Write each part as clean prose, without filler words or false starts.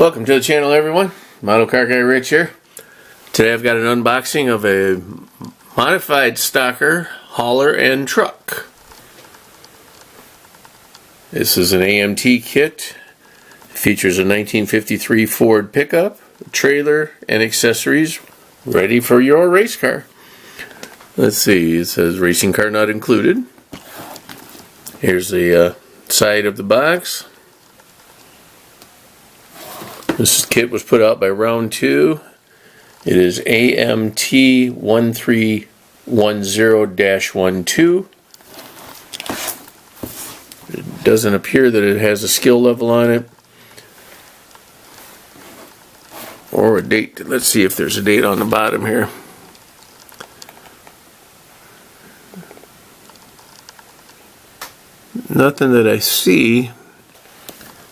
Welcome to the channel, everyone. Model Car Guy Rich here. Today I've got an unboxing of a modified stocker hauler and truck. This is an AMT kit. It features a 1953 Ford pickup, a trailer, and accessories ready for your race car. Let's see, it says racing car not included. Here's the side of the box. This kit was put out by Round 2. It is AMT 1310-12. It doesn't appear that it has a skill level on it or a date. Let's see if there's a date on the bottom here. Nothing that I see,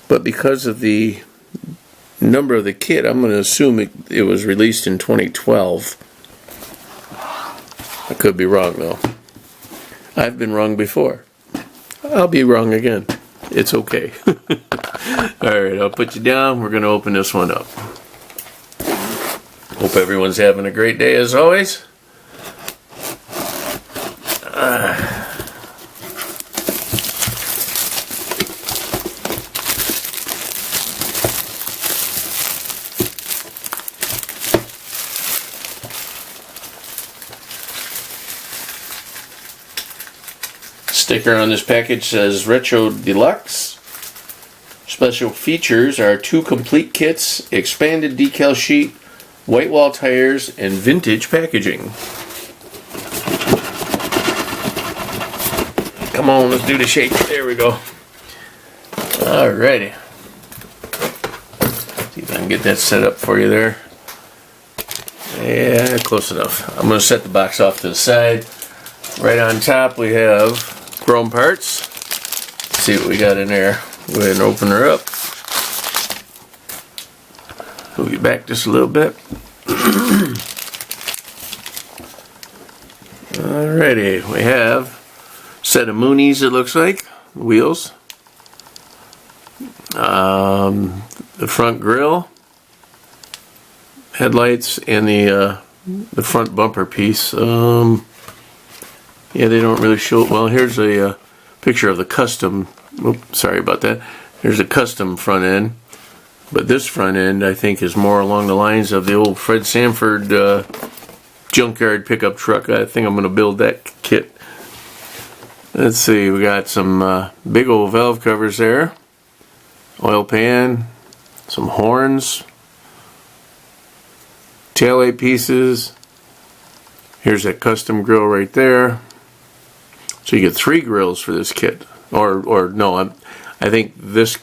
but because of the number of the kit, I'm going to assume it was released in 2012. I could be wrong though. I've been wrong before. I'll be wrong again. It's okay. Alright, I'll put you down. We're going to open this one up. Hope everyone's having a great day as always. Sticker on this package says Retro Deluxe. Special features are 2 complete kits, expanded decal sheet, white wall tires, and vintage packaging. Come on, let's do the shake. There we go. Alrighty. See if I can get that set up for you there. Yeah, close enough. I'm going to set the box off to the side. Right on top we have chrome parts. Let's see what we got in there. Go ahead and open her up. Move you back just a little bit. Alrighty, we have a set of Moonies, it looks like, wheels. The front grille, headlights, and the front bumper piece. Yeah, they don't really show it well. Here's a picture of the custom. Oops, sorry about that. Here's a custom front end. But this front end, I think, is more along the lines of the old Fred Sanford junkyard pickup truck. I think I'm going to build that kit. Let's see, we got some big old valve covers there. Oil pan, some horns, taillight pieces. Here's that custom grill right there. So you get 3 grills for this kit, or no, I think this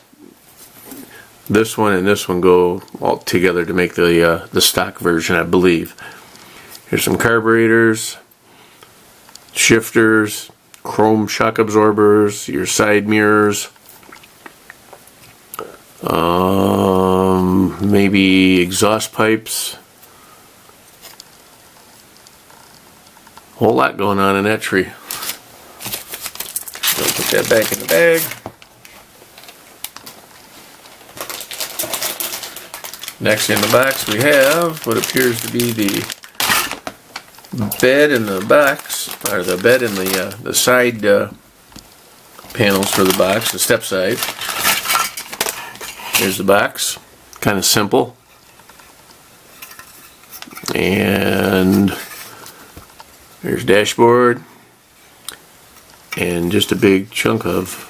one and this one go all together to make the stock version, I believe. Here's some carburetors, shifters, chrome shock absorbers, your side mirrors, maybe exhaust pipes. Whole lot going on in that tree. So put that back in the bag. Next in the box we have what appears to be the bed in the box, or the bed in the side panels for the box, the step side. Here's the box, kind of simple. And there's dashboard, and just a big chunk of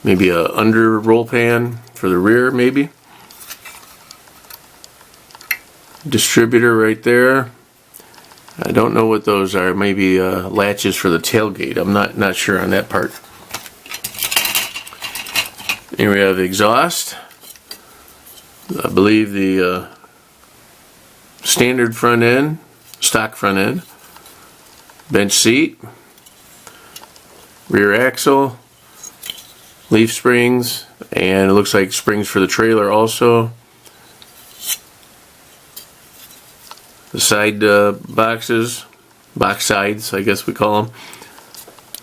maybe a under roll pan for the rear, maybe. Distributor right there. I don't know what those are. Maybe latches for the tailgate. I'm not sure on that part. Here we have exhaust. I believe the standard front end, stock front end. Bench seat, rear axle, leaf springs, and it looks like springs for the trailer also. The side boxes, box sides I guess we call them.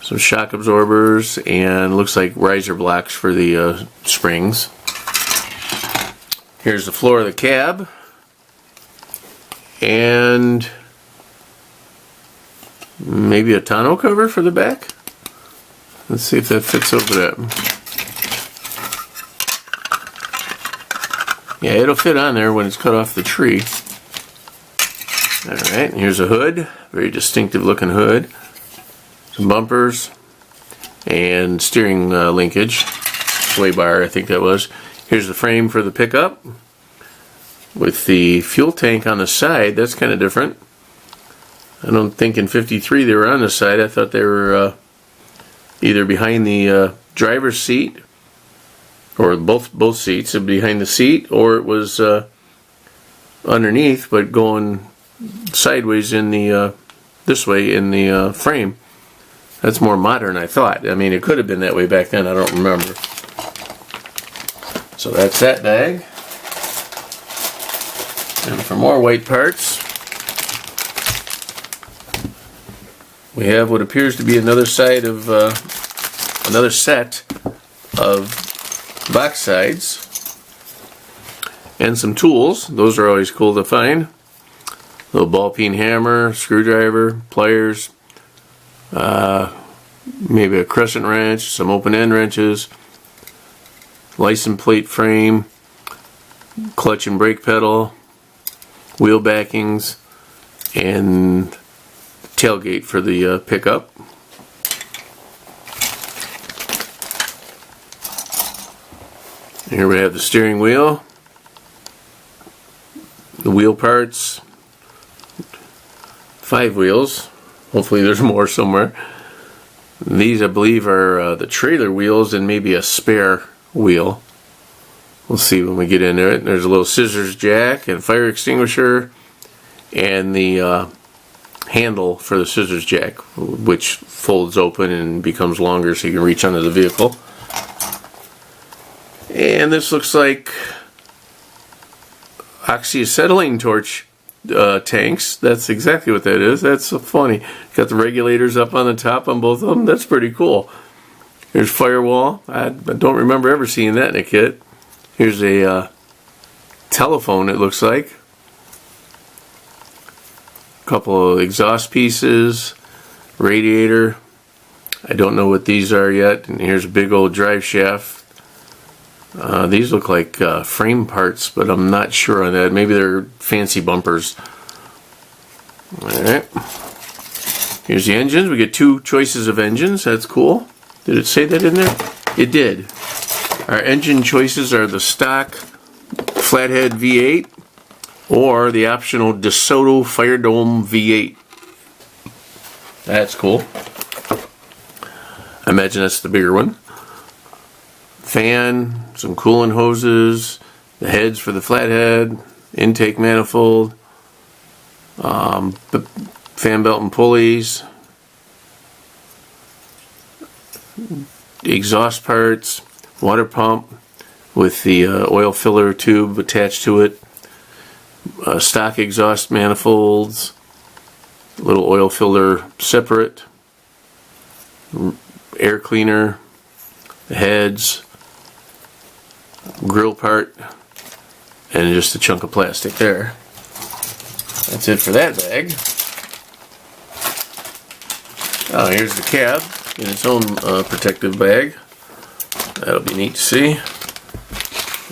Some shock absorbers, and looks like riser blocks for the springs. Here's the floor of the cab. And maybe a tonneau cover for the back. Let's see if that fits over that. Yeah, it'll fit on there when it's cut off the tree. Alright, here's a hood. Very distinctive looking hood. Some bumpers. And steering linkage. Sway bar, I think that was. Here's the frame for the pickup. With the fuel tank on the side. That's kind of different. I don't think in 53 they were on the side. I thought they were either behind the driver's seat, or both seats, behind the seat, or it was underneath, but going sideways in the this way in the frame. That's more modern, I thought. I mean, it could have been that way back then. I don't remember. So that's that bag. And for more white parts, we have what appears to be another set of box sides and some tools. Those are always cool to find. Little ball peen hammer, screwdriver, pliers, maybe a crescent wrench, some open end wrenches, license plate frame, clutch and brake pedal, wheel backings, and tailgate for the pickup. Here we have the steering wheel, the wheel parts, 5 wheels. Hopefully there's more somewhere. These, I believe, are the trailer wheels and maybe a spare wheel. We'll see when we get into it. There's a little scissors jack and fire extinguisher, and the handle for the scissors jack, which folds open and becomes longer so you can reach under the vehicle. And this looks like oxyacetylene torch tanks. That's exactly what that is. That's so funny. Got the regulators up on the top on both of them. That's pretty cool. Here's firewall. I don't remember ever seeing that in a kit. Here's a telephone, it looks like. A couple of exhaust pieces, radiator. I don't know what these are yet. And here's a big old drive shaft. These look like frame parts, but I'm not sure on that. Maybe they're fancy bumpers. Alright. Here's the engines. We get 2 choices of engines. That's cool. Did it say that in there? It did. Our engine choices are the stock flathead V8 or the optional DeSoto Fire Dome V8. That's cool. I imagine that's the bigger one. Fan, some coolant hoses, the heads for the flathead, intake manifold, the fan belt and pulleys, the exhaust parts, water pump with the oil filler tube attached to it, stock exhaust manifolds, little oil filler separate, air cleaner, the heads, grill part, and just a chunk of plastic there. That's it for that bag. Oh, here's the cab in its own protective bag. That'll be neat to see.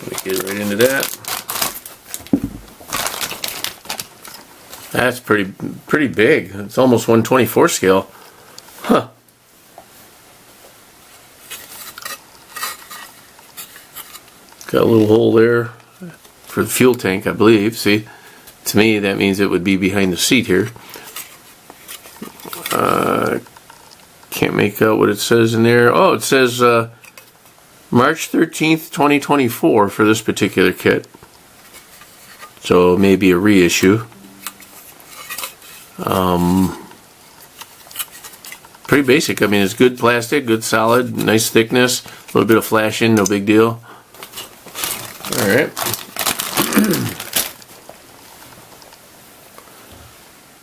Let me get right into that. That's pretty big. It's almost 1/24 scale. Huh. Got a little hole there for the fuel tank, I believe. See, to me that means it would be behind the seat here. Can't make out what it says in there. Oh, it says March 13th, 2024 for this particular kit. So maybe a reissue. Pretty basic. I mean, it's good plastic, good solid, nice thickness, a little bit of flashing, no big deal. Alright.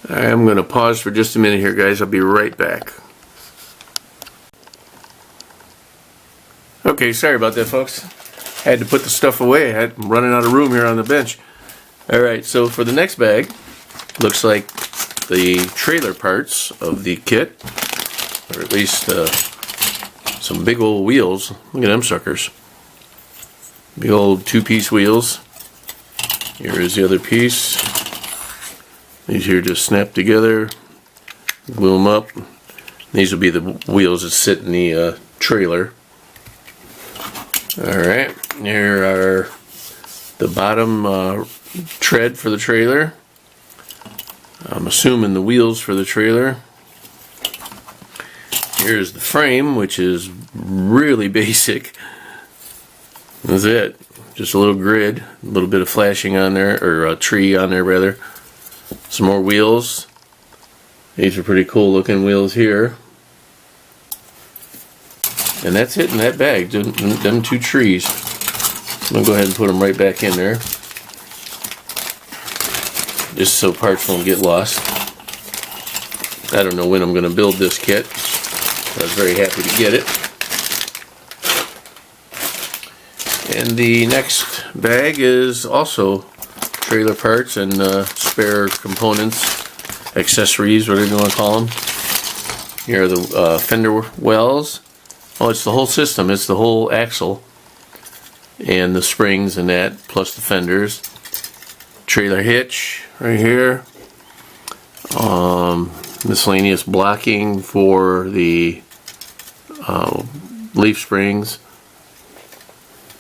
I'm going to pause for just a minute here, guys. I'll be right back. Okay, sorry about that, folks. had to put the stuff away. I'm running out of room here on the bench. Alright, so for the next bag, looks like the trailer parts of the kit, or at least some big old wheels. Look at them suckers. Big old two-piece wheels. Here is the other piece. These here just snap together, glue them up. These will be the wheels that sit in the trailer. Alright, here are the bottom tread for the trailer. I'm assuming the wheels for the trailer. Here's the frame, which is really basic. That's it. Just a little grid, a little bit of flashing on there, or a tree on there rather. Some more wheels. These are pretty cool looking wheels here. And that's it in that bag, them two trees. I'm going to go ahead and put them right back in there, just so parts won't get lost. I don't know when I'm going to build this kit. I was very happy to get it. And the next bag is also trailer parts and spare components, accessories, whatever you want to call them. Here are the fender wells. Oh, it's the whole system. It's the whole axle and the springs and that, plus the fenders. Trailer hitch right here. Miscellaneous blocking for the leaf springs.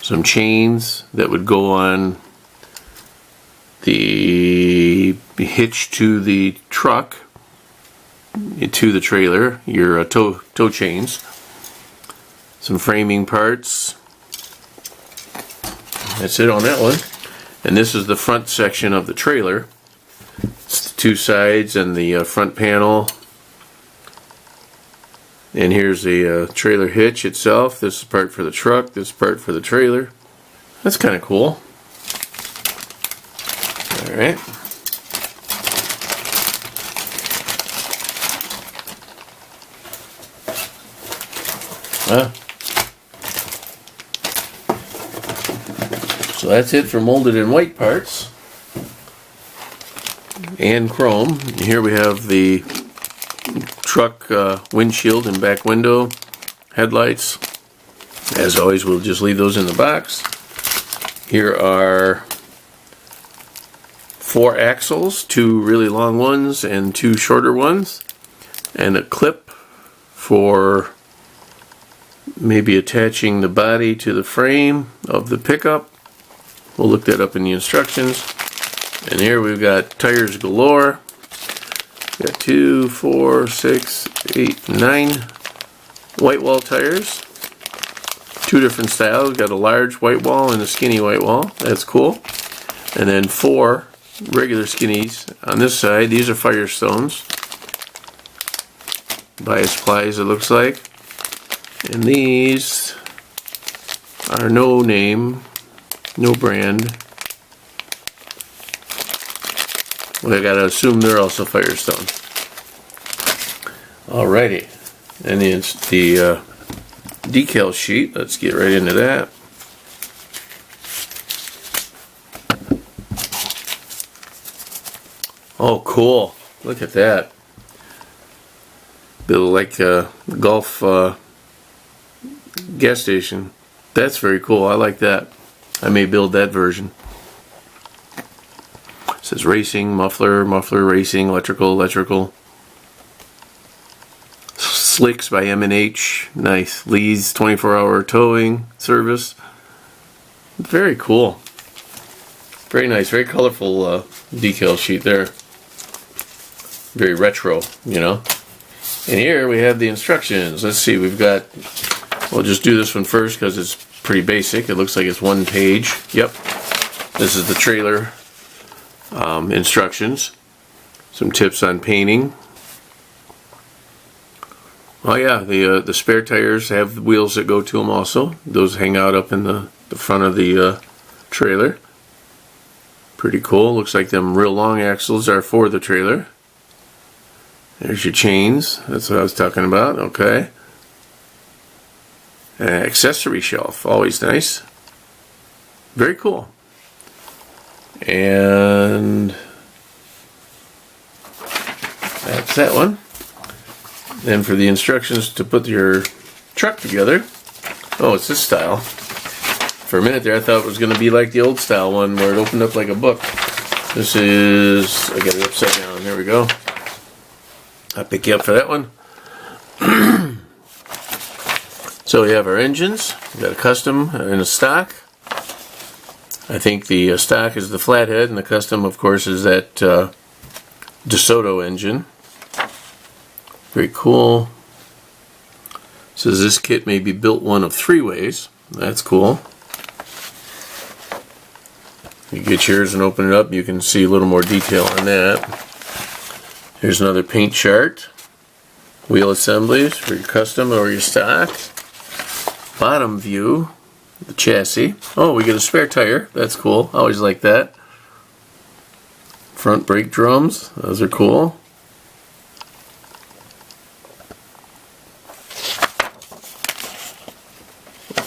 Some chains that would go on the hitch to the truck, to the trailer, your tow chains. Some framing parts. That's it on that one. And this is the front section of the trailer. It's the two sides and the front panel. And here's the trailer hitch itself. This is part for the truck, this is part for the trailer. That's kind of cool. Alright. So that's it for molded in white parts and chrome. Here we have the truck windshield and back window, headlights. As always, we'll just leave those in the box. Here are 4 axles, 2 really long ones and 2 shorter ones, and a clip for maybe attaching the body to the frame of the pickup. We'll look that up in the instructions. And here we've got tires galore. We've got 2, 4, 6, 8, 9 white wall tires. 2 different styles. We've got a large white wall and a skinny white wall. That's cool. And then 4 regular skinnies on this side. These are Firestones. Bias plies, it looks like. And these are no name, no brand. Well, I gotta assume they're also Firestone. Alrighty, and it's the decal sheet. Let's get right into that. Oh, cool! Look at that. Built like a golf gas station. That's very cool. I like that. I may build that version. It says racing, muffler, racing, electrical. Slicks by M&H. Nice. Lee's 24-hour towing service. Very cool. Very nice. Very colorful decal sheet there. Very retro, you know. And here we have the instructions. Let's see. We've got... We'll just do this one first because it's pretty basic. It looks like it's 1 page. Yep. This is the trailer instructions. Some tips on painting. Oh yeah, the spare tires have wheels that go to them also. Those hang out up in the front of the trailer. Pretty cool. Looks like them real long axles are for the trailer. There's your chains. That's what I was talking about. Okay. Accessory shelf, always nice. Very cool. And that's that one. Then for the instructions to put your truck together, oh, it's this style. For a minute there I thought it was going to be like the old style one where it opened up like a book. This is, I got it upside down, there we go. I'll pick you up for that one. So we have our engines, we got a custom and a stock. I think the stock is the flathead and the custom of course is that DeSoto engine. Very cool. Says this kit may be built one of 3 ways. That's cool. You get yours and open it up, you can see a little more detail on that. Here's another paint chart. Wheel assemblies for your custom or your stock. Bottom view, the chassis. Oh, we get a spare tire. That's cool. I always like that. Front brake drums. Those are cool.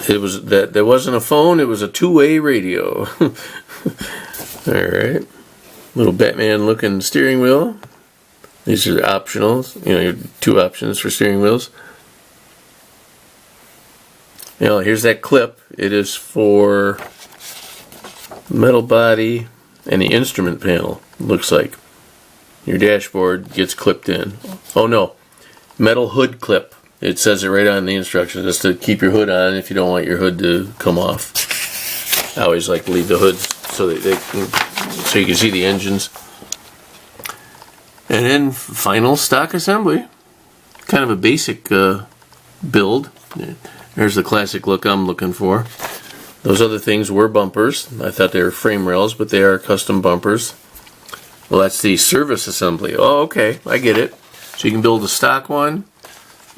It was that wasn't a phone. It was a 2-way radio. All right. Little Batman-looking steering wheel. These are optionals. You know, 2 options for steering wheels. You know, here's that clip. It is for metal body and the instrument panel. Looks like your dashboard gets clipped in. Oh no, metal hood clip. It says it right on the instructions. Just to keep your hood on if you don't want your hood to come off. I always like to leave the hood so that so you can see the engines. And then final stock assembly. Kind of a basic build. There's the classic look I'm looking for. Those other things were bumpers. I thought they were frame rails, but they are custom bumpers. Well, that's the service assembly. Oh, okay, I get it. So you can build a stock one,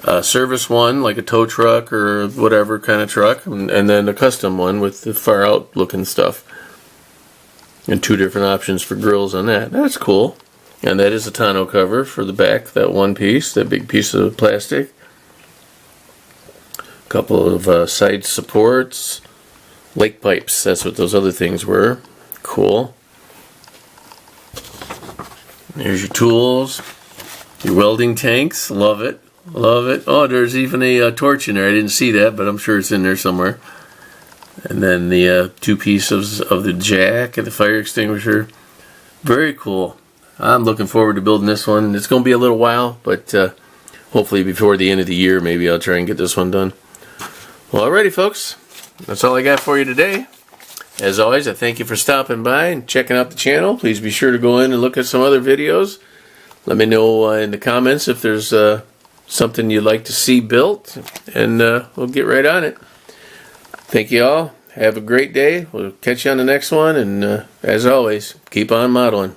a service one, like a tow truck or whatever kind of truck, and then a custom one with the far out looking stuff. And 2 different options for grills on that. That's cool. And that is a tonneau cover for the back, that one piece, that big piece of plastic. Couple of side supports, lake pipes, that's what those other things were. Cool. There's your tools, your welding tanks, love it, love it. Oh, there's even a torch in there, I didn't see that, but I'm sure it's in there somewhere. And then the 2 pieces of the jack and the fire extinguisher. Very cool. I'm looking forward to building this one. It's going to be a little while, but hopefully before the end of the year, maybe I'll try and get this one done. Well, alrighty folks, that's all I got for you today. As always, I thank you for stopping by and checking out the channel. Please be sure to go in and look at some other videos. Let me know in the comments if there's something you'd like to see built, and we'll get right on it. Thank you all. Have a great day. We'll catch you on the next one, and as always, keep on modeling.